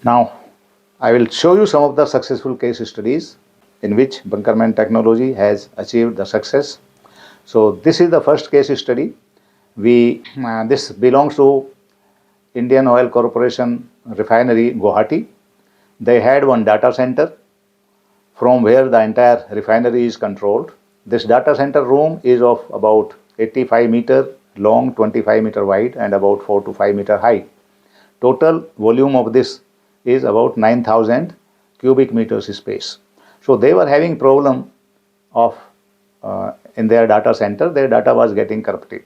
Now, I will show you some of the successful case studies in which BUNKERMAN Technology has achieved the success. So, this is the first case study. This belongs to Indian Oil Corporation Refinery, Guwahati. They had one data center from where the entire refinery is controlled. This data center room is of about 85 meter long, 25 meter wide, and about 4 to 5 meter high. Total volume of this is about 9,000 cubic meters space. So they were having problem of in their data center, their data was getting corrupted.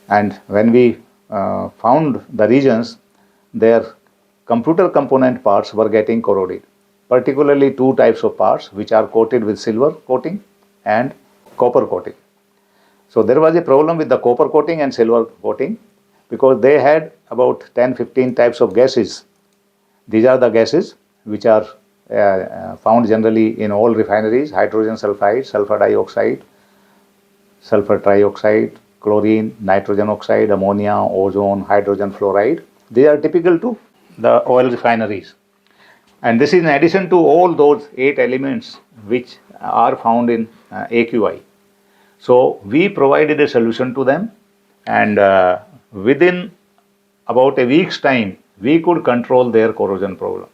And when we found the reasons, their computer component parts were getting corroded, particularly two types of parts which are coated with silver coating and copper coating. So there was a problem with the copper coating and silver coating because they had about 10-15 types of gases. These are the gases which are found generally in all refineries: hydrogen sulfide, sulfur dioxide, sulfur trioxide, chlorine, nitrogen oxide, ammonia, ozone, hydrogen fluoride. These are typical to the oil refineries. And this is in addition to all those 8 elements which are found in AQI. So we provided a solution to them, and within about a week's time, we could control their corrosion problem.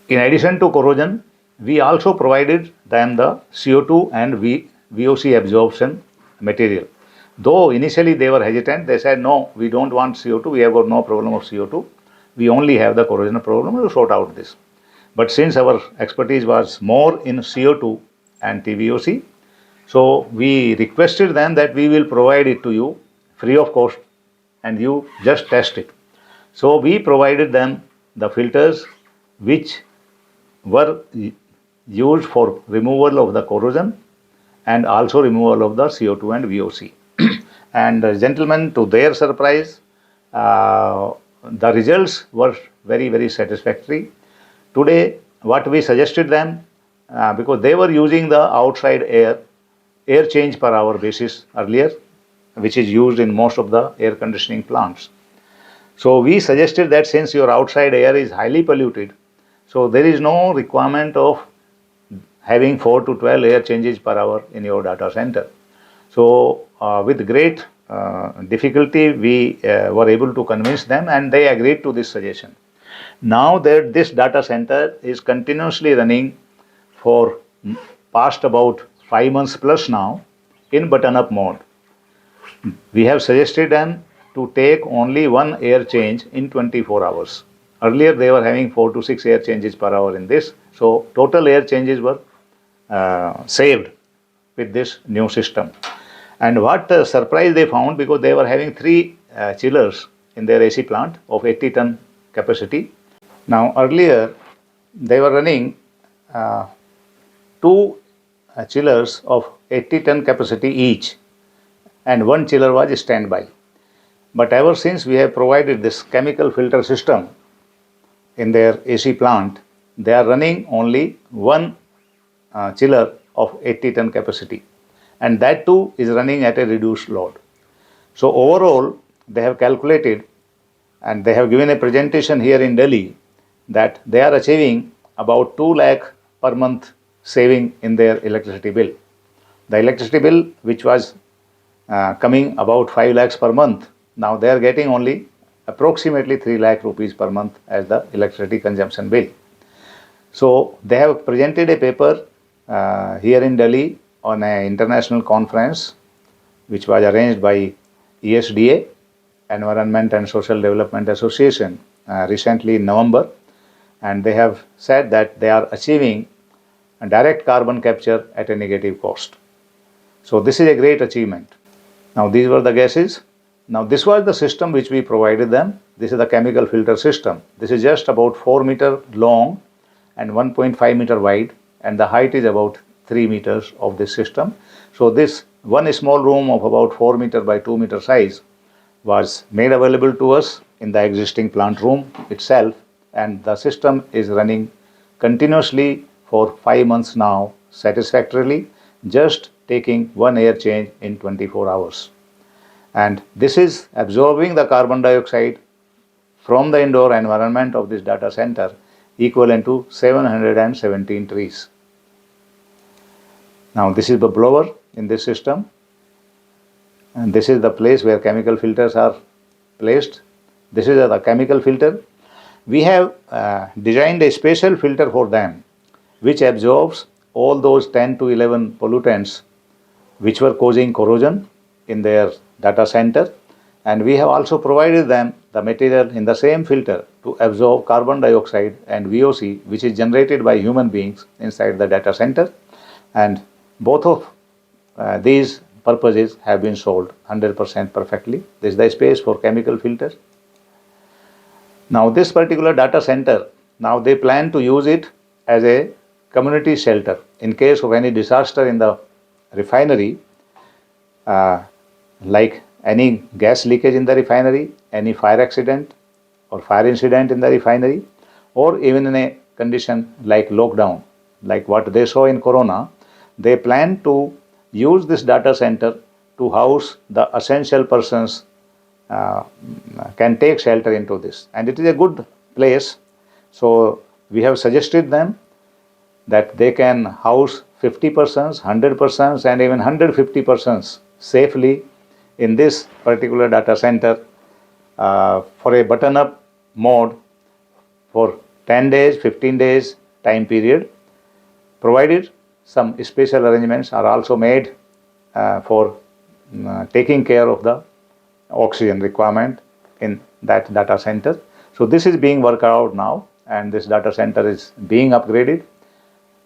In addition to corrosion, we also provided them the CO2 and VOC absorption material. Though initially they were hesitant, they said, no, we don't want CO2, we have got no problem of CO2. We only have the corrosion problem to sort out this. But since our expertise was more in CO2 and TVOC, so we requested them that we will provide it to you free of cost and you just test it. So we provided them the filters which were used for removal of the corrosion and also removal of the CO2 and VOC. And gentlemen, to their surprise, the results were very, very satisfactory. Today, what we suggested them, because they were using the outside air change per hour basis earlier, which is used in most of the air conditioning plants. So we suggested that since your outside air is highly polluted, so there is no requirement of having 4 to 12 air changes per hour in your data center. So with great difficulty, we were able to convince them, and they agreed to this suggestion. Now that this data center is continuously running for past about 5 months plus now in button-up mode. We have suggested them to take only one air change in 24 hours. Earlier they were having 4 to 6 air changes per hour in this. So total air changes were saved with this new system. And what surprise they found, because they were having 3 chillers in their AC plant of 80 ton capacity. Now earlier they were running 2 chillers of 80 ton capacity each, and 1 chiller was standby. But ever since we have provided this chemical filter system in their AC plant, they are running only 1 chiller of 80 ton capacity, and that too is running at a reduced load. So overall, they have calculated, and they have given a presentation here in Delhi, that they are achieving about 2 lakh per month saving in their electricity bill. The electricity bill, which was coming about 5 lakhs per month, now they are getting only approximately 3 lakh rupees per month as the electricity consumption bill. So they have presented a paper here in Delhi on an international conference which was arranged by ESDA, Environment and Social Development Association, recently in November, and they have said that they are achieving a direct carbon capture at a negative cost. So this is a great achievement. Now these were the gases. Now this was the system which we provided them. This is the chemical filter system. This is just about 4 meter long and 1.5 meter wide, and the height is about 3 meters of this system. So this one small room of about 4 meter by 2 meter size was made available to us in the existing plant room itself, and the system is running continuously for 5 months now satisfactorily, just taking 1 air change in 24 hours. And this is absorbing the carbon dioxide from the indoor environment of this data center equivalent to 717 trees. Now this is the blower in this system, and this is the place where chemical filters are placed. This is the chemical filter. We have designed a special filter for them which absorbs all those 10 to 11 pollutants which were causing corrosion in their data center, and we have also provided them the material in the same filter to absorb carbon dioxide and VOC which is generated by human beings inside the data center, and both of these purposes have been solved 100% perfectly. This is the space for chemical filter. Now this particular data center, now they plan to use it as a community shelter in case of any disaster in the refinery, like any gas leakage in the refinery, any fire accident or fire incident in the refinery, or even in a condition like lockdown, like what they saw in Corona. They plan to use this data center to house the essential persons can take shelter into this, and it is a good place. So we have suggested them that they can house 50 persons, 100 persons, and even 150 persons safely in this particular data center for a button-up mode for 10 days, 15 days time period, provided some special arrangements are also made for taking care of the oxygen requirement in that data center. So this is being worked out now, and this data center is being upgraded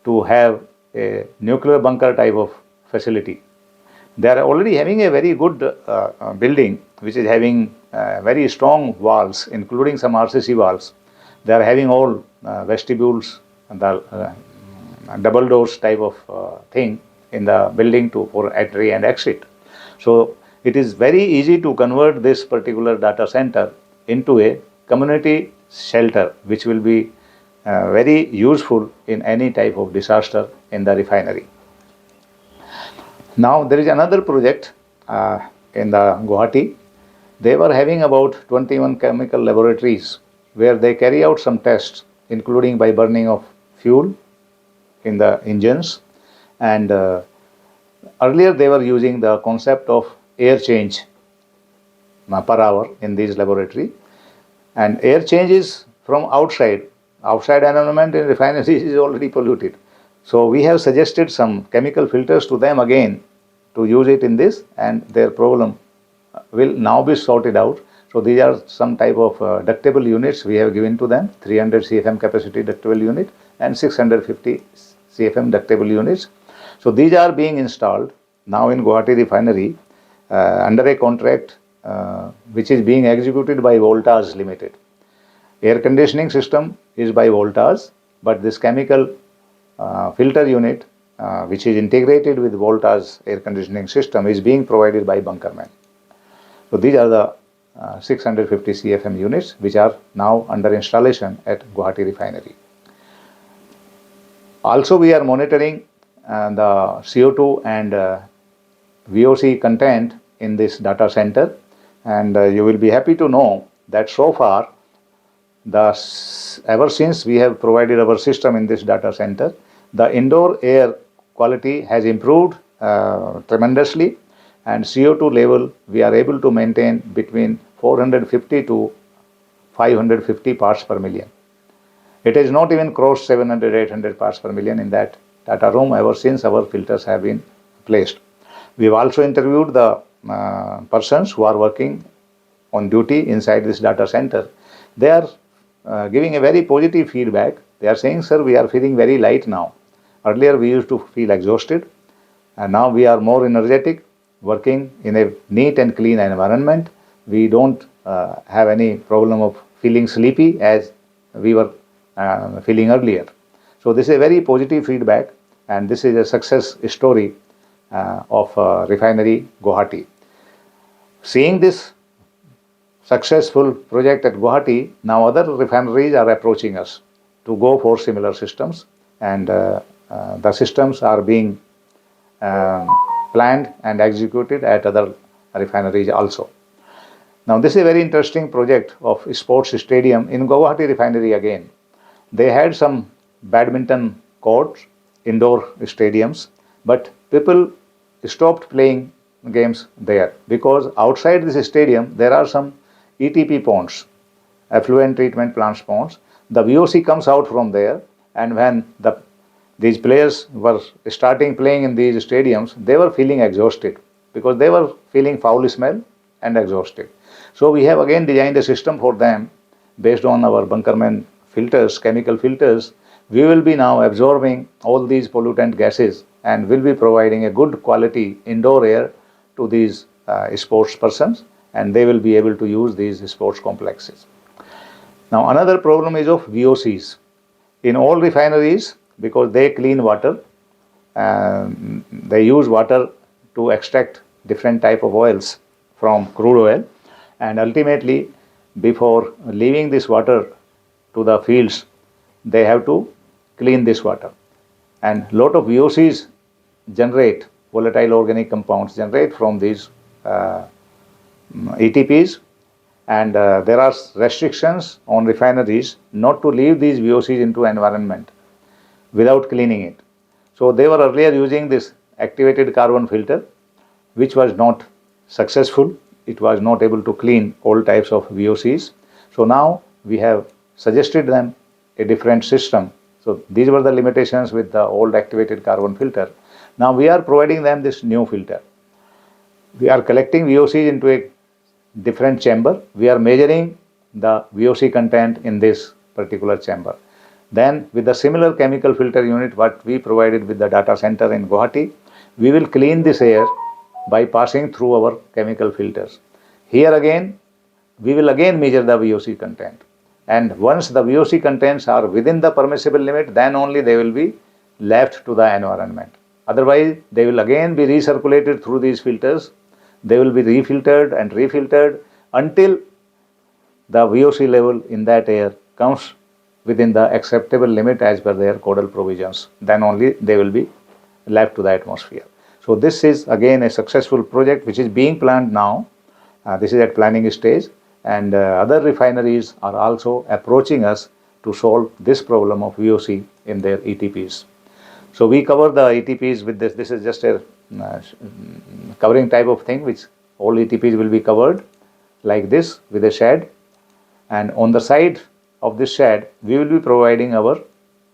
to have a nuclear bunker type of facility. They are already having a very good building which is having very strong walls, including some RCC walls. They are having all vestibules and the double doors type of thing in the building for entry and exit. So it is very easy to convert this particular data center into a community shelter which will be very useful in any type of disaster in the refinery. Now there is another project in the Guwahati. They were having about 21 chemical laboratories where they carry out some tests, including by burning of fuel in the engines, and earlier they were using the concept of air change per hour in these laboratory, and air change is from outside environment in refineries is already polluted. So we have suggested some chemical filters to them again to use it in this, and their problem will now be sorted out. So these are some type of ductable units we have given to them, 300 CFM capacity ductable unit and 650 CFM ductable units. So these are being installed now in Guwahati refinery under a contract which is being executed by Voltage Limited. Air conditioning system is by Voltage, but this chemical filter unit which is integrated with Voltage air conditioning system is being provided by BUNKERMAN. So these are the 650 CFM units which are now under installation at Guwahati refinery. Also we are monitoring the CO2 and VOC content in this data center, and you will be happy to know that so far ever since we have provided our system in this data center, the indoor air quality has improved tremendously, and CO2 level we are able to maintain between 450 to 550 parts per million. It has not even crossed 700, 800 parts per million in that data room ever since our filters have been placed. We have also interviewed the persons who are working on duty inside this data center. They are giving a very positive feedback. They are saying, sir, we are feeling very light now. Earlier we used to feel exhausted, and now we are more energetic, working in a neat and clean environment. We don't have any problem of feeling sleepy as we were feeling earlier. So this is a very positive feedback, and this is a success story of refinery Guwahati. Seeing this successful project at Guwahati, now other refineries are approaching us to go for similar systems, and the systems are being planned and executed at other refineries also. Now this is a very interesting project of sports stadium in Guwahati refinery again. They had some badminton courts, indoor stadiums, but people stopped playing games there because outside this stadium there are some ETP ponds, effluent treatment plant ponds. The VOC comes out from there, and when these players were starting playing in these stadiums, they were feeling exhausted because they were feeling foul smell and exhausted. So we have again designed a system for them based on our BUNKERMAN filters, chemical filters. We will be now absorbing all these pollutant gases and will be providing a good quality indoor air to these sports persons, and they will be able to use these sports complexes. Now another problem is of VOCs. In all refineries, because they clean water, they use water to extract different type of oils from crude oil, and ultimately before leaving this water to the fields, they have to clean this water, and lot of VOCs generate, volatile organic compounds generate from these ETPs, and there are restrictions on refineries not to leave these VOCs into environment without cleaning it. So they were earlier using this activated carbon filter, which was not successful. It was not able to clean all types of VOCs. So now we have suggested them a different system. So these were the limitations with the old activated carbon filter. Now we are providing them this new filter. We are collecting VOCs into a different chamber. We are measuring the VOC content in this particular chamber. Then with the similar chemical filter unit what we provided with the data center in Guwahati, we will clean this air by passing through our chemical filters. Here again, we will again measure the VOC content. And once the VOC contents are within the permissible limit, then only they will be left to the environment. Otherwise, they will again be recirculated through these filters. They will be refiltered and refiltered until the VOC level in that air comes within the acceptable limit as per their codal provisions. Then only they will be left to the atmosphere. So this is again a successful project which is being planned now. This is at planning stage, and other refineries are also approaching us to solve this problem of VOC in their ETPs. So we cover the ETPs with this. This is just a covering type of thing which all ETPs will be covered like this with a shed, and on the side of this shed we will be providing our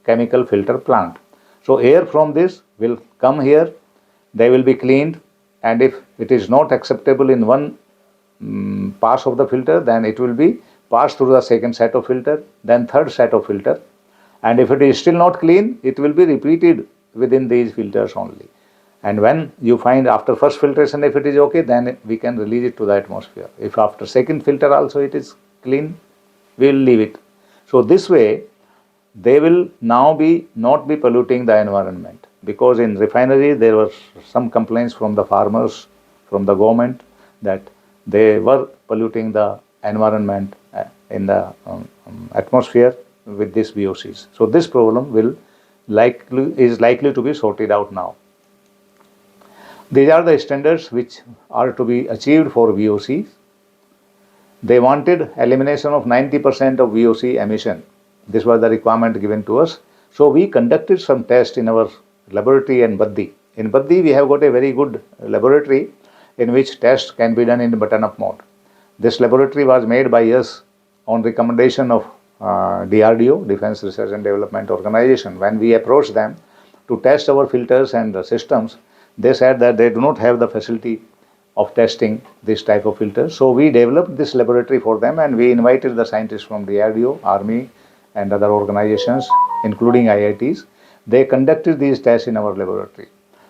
chemical filter plant. So air from this will come here, they will be cleaned, and if it is not acceptable in one pass of the filter, then it will be passed through the second set of filter, then third set of filter, and if it is still not clean, it will be repeated within these filters only. And when you find after first filtration if it is okay, then we can release it to the atmosphere. If after second filter also it is clean, we will leave it. So this way they will now not be polluting the environment, because in refinery there were some complaints from the farmers, from the government, that they were polluting the environment in the atmosphere with these VOCs. So this problem is likely to be sorted out now. These are the standards which are to be achieved for VOCs. They wanted elimination of 90% of VOC emission. This was the requirement given to us. So we conducted some tests in our laboratory in Baddi. In Baddi we have got a very good laboratory in which tests can be done in button-up mode. This laboratory was made by us on recommendation of DRDO, Defense Research and Development Organization. When we approached them to test our filters and systems, they said that they do not have the facility of testing this type of filters. So we developed this laboratory for them, and we invited the scientists from DRDO, Army and other organizations, including IITs. They conducted these tests in our laboratory.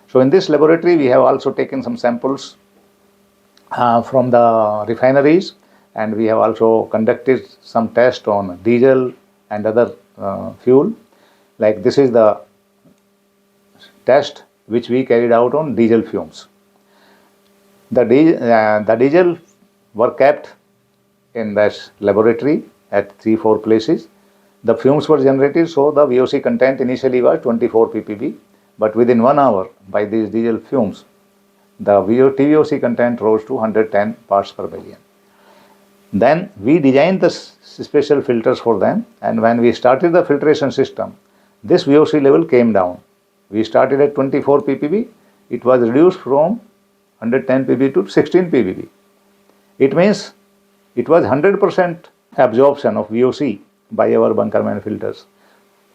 So in this laboratory, we have also taken some samples from the refineries, and we have also conducted some tests on diesel and other fuel. Like this is the test which we carried out on diesel fumes. The diesel were kept in this laboratory at 3-4 places. The fumes were generated, so the VOC content initially was 24 ppb, but within 1 hour by these diesel fumes, the TVOC content rose to 110 parts per billion. Then we designed the special filters for them, and when we started the filtration system, this VOC level came down. We started at 24 ppb, it was reduced from 110 ppb to 16 ppb. It means it was 100% absorption of VOC by our BUNKERMAN filters.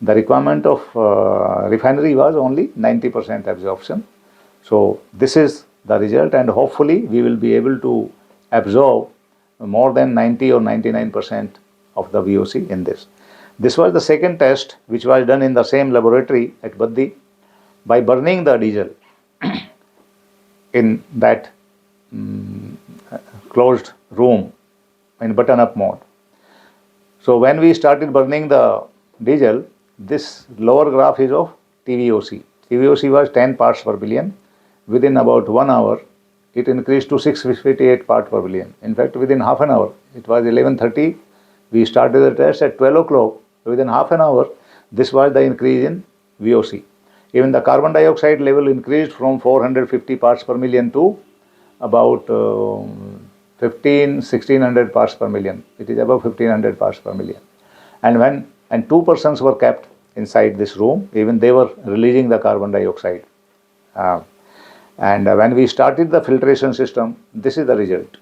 The requirement of refinery was only 90% absorption. So this is the result, and hopefully we will be able to absorb more than 90 or 99% of the VOC in this. This was the second test which was done in the same laboratory at Baddi by burning the diesel in that closed room in button up mode. So when we started burning the diesel, this lower graph is of TVOC. TVOC was 10 parts per billion. Within about 1 hour, it increased to 658 parts per billion. In fact, within half an hour, it was 11:30. We started the test at 12 o'clock. Within half an hour, this was the increase in VOC. Even the carbon dioxide level increased from 450 parts per million to about 1600 parts per million. It is above 1500 parts per million. And 2 persons were kept inside this room, even they were releasing the carbon dioxide. And when we started the filtration system, this is the result.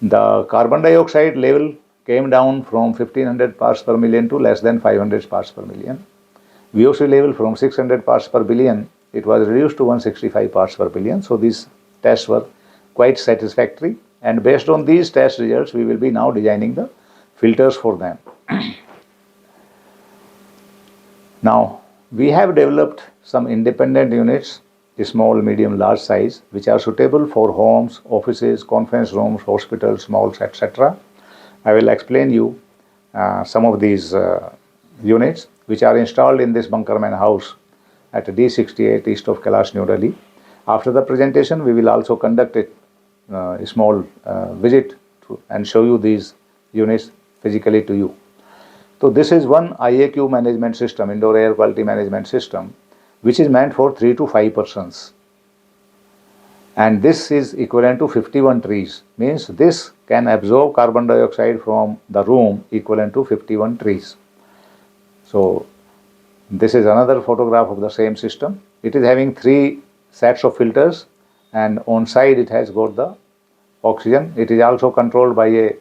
The carbon dioxide level came down from 1500 parts per million to less than 500 parts per million. VOC level from 600 parts per billion, it was reduced to 165 parts per billion. So these tests were quite satisfactory, and based on these test results, we will be now designing the filters for them. Now, we have developed some independent units, small, medium, large size, which are suitable for homes, offices, conference rooms, hospitals, malls, etc. I will explain you some of these units which are installed in this BUNKERMAN house at D68 east of Kailash, New Delhi. After the presentation, we will also conduct a small visit and show you these units physically to you. So this is one IAQ management system, indoor air quality management system, which is meant for 3 to 5 persons. And this is equivalent to 51 trees, means this can absorb carbon dioxide from the room equivalent to 51 trees. So this is another photograph of the same system. It is having 3 sets of filters, and on side it has got the oxygen. It is also controlled by a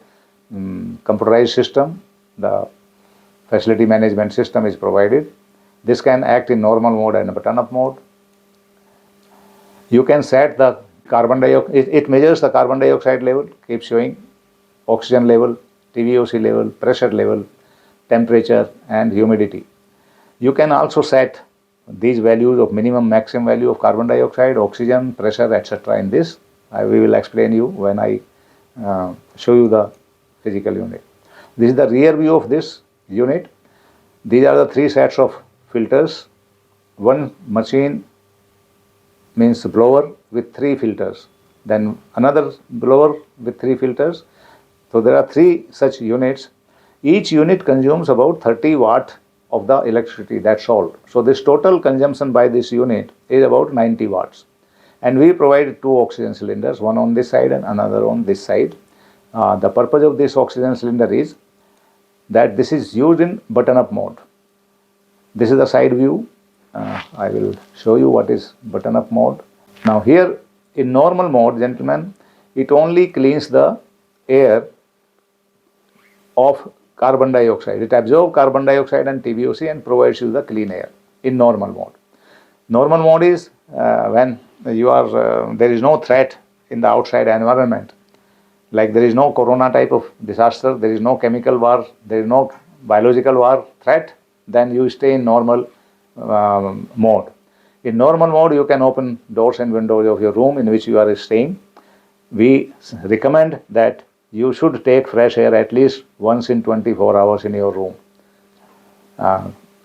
computerized system. The facility management system is provided. This can act in normal mode and button up mode. You can set the carbon dioxide, it measures the carbon dioxide level, keeps showing oxygen level, TVOC level, pressure level, temperature and humidity. You can also set these values of minimum, maximum value of carbon dioxide, oxygen, pressure, etc. in this. We will explain you when I show you the physical unit. This is the rear view of this unit. These are the 3 sets of filters. One machine means blower with 3 filters, then another blower with 3 filters. So there are 3 such units. Each unit consumes about 30 watt of the electricity, that's all. So this total consumption by this unit is about 90 watts. And we provide 2 oxygen cylinders, one on this side and another on this side. The purpose of this oxygen cylinder is that this is used in button up mode. This is the side view. I will show you what is button up mode. Now here in normal mode, gentlemen, it only cleans the air of carbon dioxide. It absorbs carbon dioxide and TVOC and provides you the clean air in normal mode. Normal mode is when you are there is no threat in the outside environment. Like there is no corona type of disaster, there is no chemical war, there is no biological war threat, then you stay in normal mode. In normal mode, you can open doors and windows of your room in which you are staying. We recommend that you should take fresh air at least once in 24 hours in your room.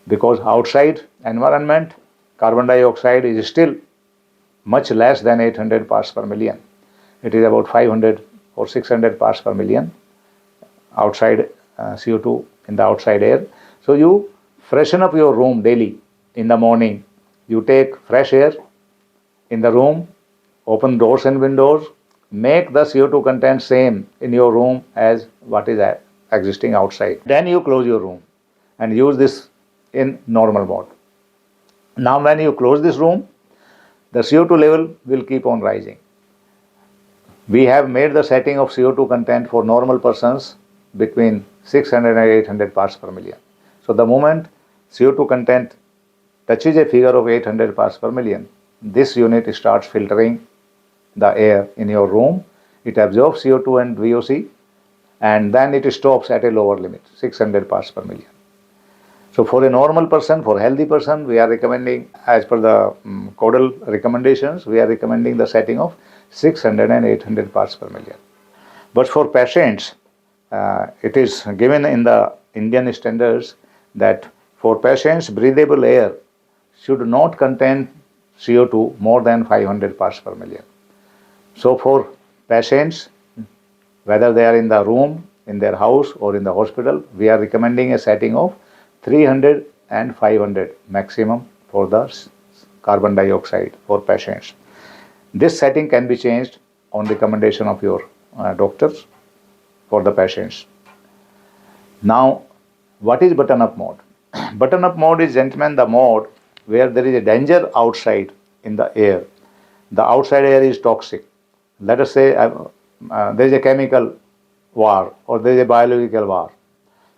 Because outside environment, carbon dioxide is still much less than 800 parts per million. It is about 500 or 600 parts per million outside CO2 in the outside air. So you freshen up your room daily. In the morning, you take fresh air in the room, open doors and windows, make the CO2 content same in your room as what is existing outside. Then you close your room and use this in normal mode. Now when you close this room, the CO2 level will keep on rising. We have made the setting of CO2 content for normal persons between 600 and 800 parts per million. So the moment CO2 content touches a figure of 800 parts per million, this unit starts filtering the air in your room. It absorbs CO2 and VOC, and then it stops at a lower limit, 600 parts per million. So for a normal person, for a healthy person, we are recommending, as per the codal recommendations, we are recommending the setting of 600 and 800 parts per million. But for patients, it is given in the Indian standards that for patients, breathable air should not contain CO2 more than 500 parts per million. So for patients, whether they are in the room, in their house or in the hospital, we are recommending a setting of 300 and 500 maximum for the carbon dioxide for patients. This setting can be changed on recommendation of your doctors for the patients. Now, what is button-up mode? Button-up mode is, gentlemen, the mode where there is a danger outside in the air. The outside air is toxic. Let us say there is a chemical war or there is a biological war.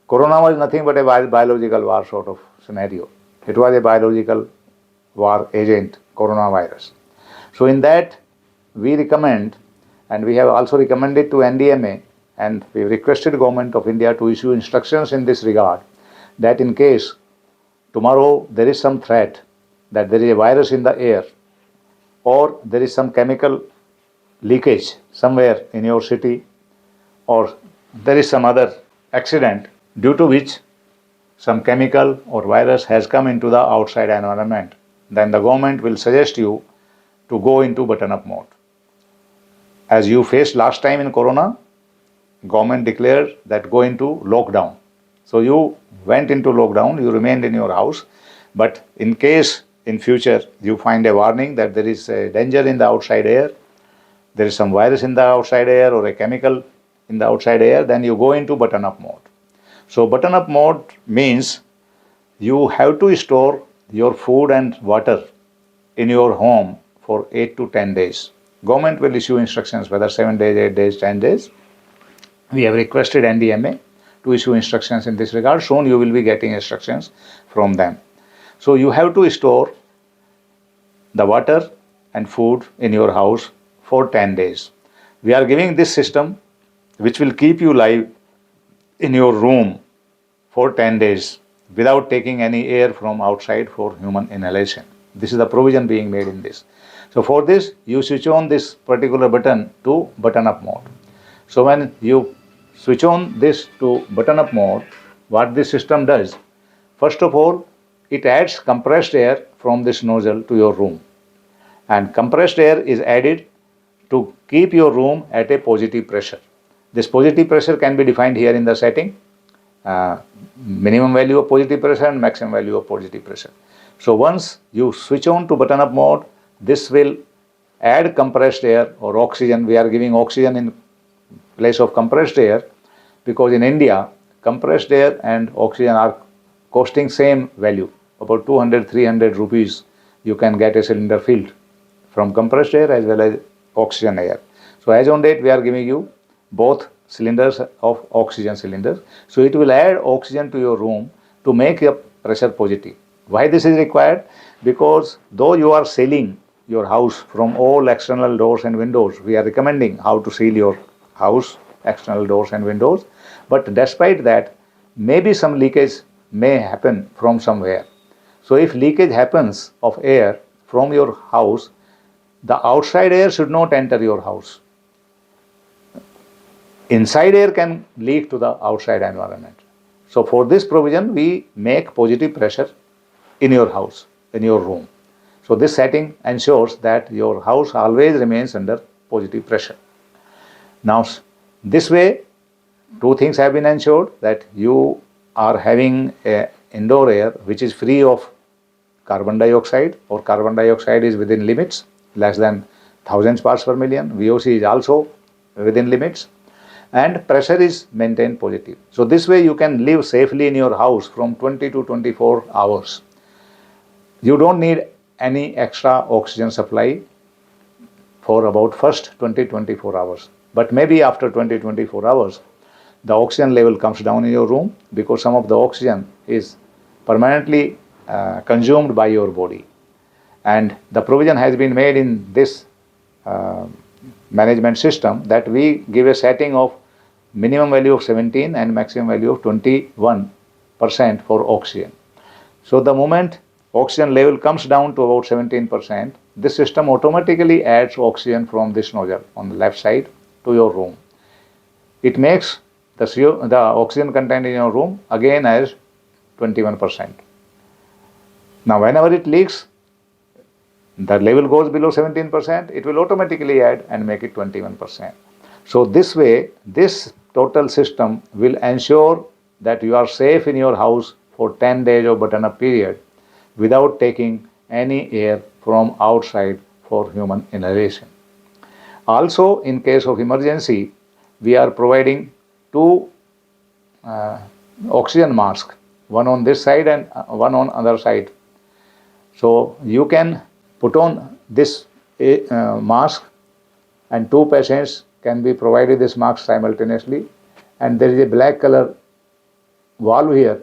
Corona was nothing but a biological war sort of scenario. It was a biological war agent, coronavirus. So in that, we recommend, and we have also recommended to NDMA, and we requested Government of India to issue instructions in this regard, that in case tomorrow there is some threat that there is a virus in the air or there is some chemical leakage somewhere in your city or there is some other accident due to which some chemical or virus has come into the outside environment, then the government will suggest you to go into button-up mode. As you faced last time in Corona, government declared that go into lockdown. So you went into lockdown, you remained in your house, but in case in future you find a warning that there is a danger in the outside air, there is some virus in the outside air or a chemical in the outside air, then you go into button-up mode. So button-up mode means you have to store your food and water in your home for 8 to 10 days. Government will issue instructions whether 7 days, 8 days, 10 days. We have requested NDMA to issue instructions in this regard. Soon you will be getting instructions from them. So you have to store the water and food in your house for 10 days. We are giving this system which will keep you live in your room for 10 days without taking any air from outside for human inhalation. This is the provision being made in this. So for this, you switch on this particular button to button-up mode. So when you switch on this to button-up mode, what this system does, first of all, it adds compressed air from this nozzle to your room. And compressed air is added to keep your room at a positive pressure. This positive pressure can be defined here in the setting, minimum value of positive pressure and maximum value of positive pressure. So once you switch on to button-up mode, this will add compressed air or oxygen. We are giving oxygen in place of compressed air because in India, compressed air and oxygen are costing same value, about 200-300 rupees. You can get a cylinder filled from compressed air as well as oxygen air. So as on date, we are giving you both cylinders of oxygen cylinders. So it will add oxygen to your room to make your pressure positive. Why this is required? Because though you are sealing your house from all external doors and windows, we are recommending how to seal your house, external doors and windows. But despite that, maybe some leakage may happen from somewhere. So if leakage happens of air from your house, the outside air should not enter your house. Inside air can leak to the outside environment. So for this provision, we make positive pressure in your house, in your room. So this setting ensures that your house always remains under positive pressure. Now, this way, two things have been ensured, that you are having a indoor air which is free of carbon dioxide, or carbon dioxide is within limits, less than 1000 parts per million. VOC is also within limits, and pressure is maintained positive. So this way you can live safely in your house from 20 to 24 hours. You don't need any extra oxygen supply for about first 20-24 hours. But maybe after 20-24 hours, the oxygen level comes down in your room because some of the oxygen is permanently consumed by your body. And the provision has been made in this management system that we give a setting of minimum value of 17 and maximum value of 21% for oxygen. So the moment oxygen level comes down to about 17%, this system automatically adds oxygen from this nozzle on the left side to your room. It makes the oxygen content in your room again as 21%. Now whenever it leaks, the level goes below 17%, it will automatically add and make it 21%. So this way, this total system will ensure that you are safe in your house for 10 days of button-up period without taking any air from outside for human inhalation. Also, in case of emergency, we are providing two oxygen masks, one on this side and one on other side. So you can put on this mask, and two patients can be provided this mask simultaneously, and there is a black color valve here.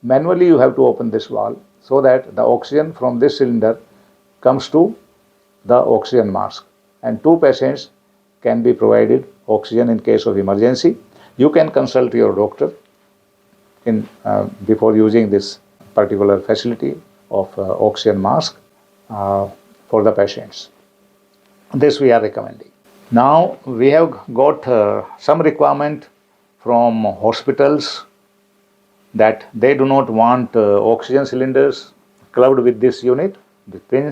Manually you have to open this valve so that the oxygen from this cylinder comes to the oxygen mask, and two patients can be provided oxygen in case of emergency. You can consult your doctor before using this particular facility of oxygen mask for the patients. This we are recommending. Now we have got some requirement from hospitals that they do not want oxygen cylinders clubbed with this unit,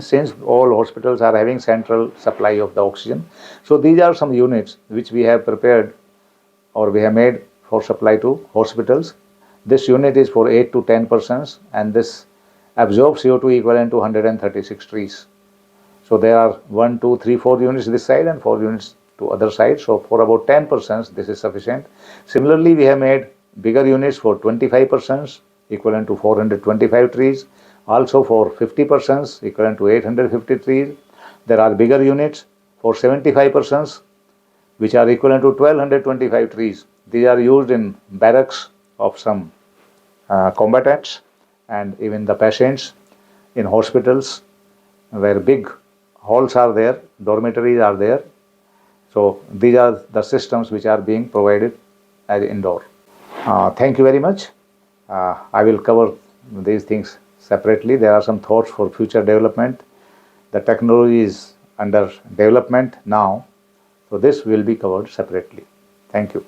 since all hospitals are having central supply of the oxygen. So these are some units which we have prepared or we have made for supply to hospitals. This unit is for 8 to 10 persons, and this absorbs CO2 equivalent to 136 trees. So there are 1, 2, 3, 4 units this side and 4 units to other side. So for about 10 persons, this is sufficient. Similarly, we have made bigger units for 25 persons, equivalent to 425 trees. Also for 50 persons, equivalent to 850 trees. There are bigger units for 75 persons, which are equivalent to 1225 trees. These are used in barracks of some combatants and even the patients in hospitals where big halls are there, dormitories are there. So these are the systems which are being provided as indoor. Thank you very much. I will cover these things separately. There are some thoughts for future development. The technology is under development now, so this will be covered separately. Thank you.